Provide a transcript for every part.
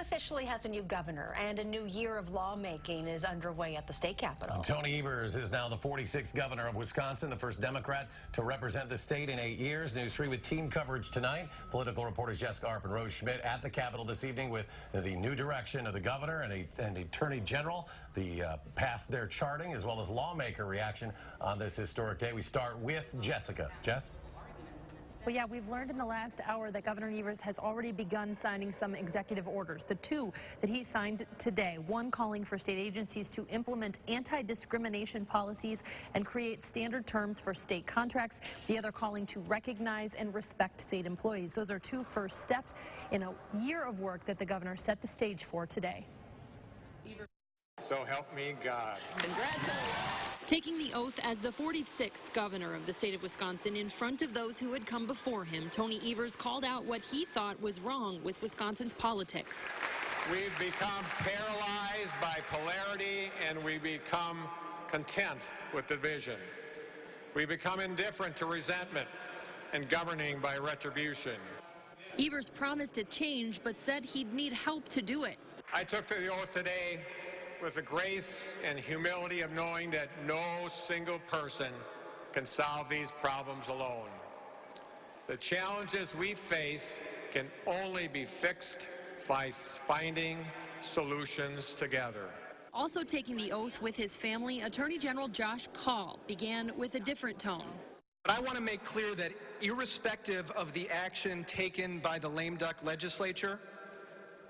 officially has a new governor, and a new year of lawmaking is underway at the state capitol. Tony Evers is now the 46th governor of Wisconsin, the first Democrat to represent the state in 8 years. News 3 with team coverage tonight. Political reporters Jessica Arp and Rose Schmidt at the Capitol this evening with the new direction of the governor and Attorney General, the path they're charting, as well as lawmaker reaction on this historic day. We start with Jessica. Jess? Well, yeah, we've learned in the last hour that Governor Evers has already begun signing some executive orders. The two that he signed today, one calling for state agencies to implement anti-discrimination policies and create standard terms for state contracts, the other calling to recognize and respect state employees. Those are two first steps in a year of work that the governor set the stage for today. So help me God. Congratulations. Taking the oath as the 46th governor of the state of Wisconsin in front of those who had come before him, Tony Evers called out what he thought was wrong with Wisconsin's politics. We've become paralyzed by polarity, and we become content with division. We become indifferent to resentment and governing by retribution. Evers promised a change, but said he'd need help to do it. I took the oath today with the grace and humility of knowing that no single person can solve these problems alone. The challenges we face can only be fixed by finding solutions together. Also taking the oath with his family, Attorney General Josh Kaul began with a different tone. But I want to make clear that irrespective of the action taken by the lame duck legislature,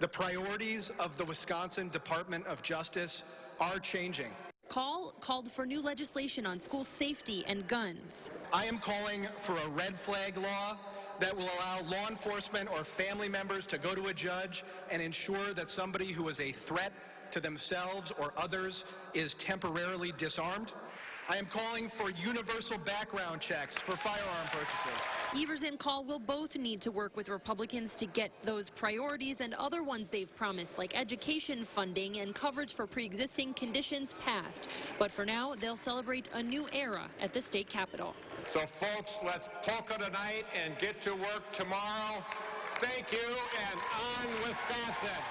the priorities of the Wisconsin Department of Justice are changing. Kaul called for new legislation on school safety and guns. I am calling for a red flag law that will allow law enforcement or family members to go to a judge and ensure that somebody who is a threat to themselves or others is temporarily disarmed. I am calling for universal background checks for firearm purchases. Evers and Kaul will both need to work with Republicans to get those priorities and other ones they've promised, like education funding and coverage for pre-existing conditions passed. But for now, they'll celebrate a new era at the state capitol. So, folks, let's polka tonight and get to work tomorrow. Thank you, and on Wisconsin.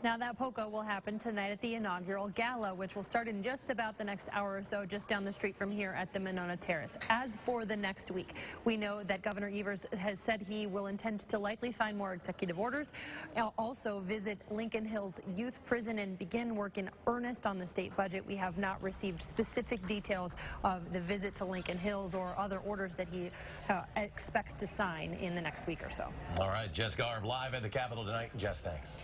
Now that polka will happen tonight at the inaugural gala, which will start in just about the next hour or so, just down the street from here at the Monona Terrace. As for the next week, we know that Governor Evers has said he will intend to likely sign more executive orders, also visit Lincoln Hills Youth Prison and begin work in earnest on the state budget. We have not received specific details of the visit to Lincoln Hills or other orders that he expects to sign in the next week or so. All right, Jessica Arp live at the Capitol tonight. Jess, thanks.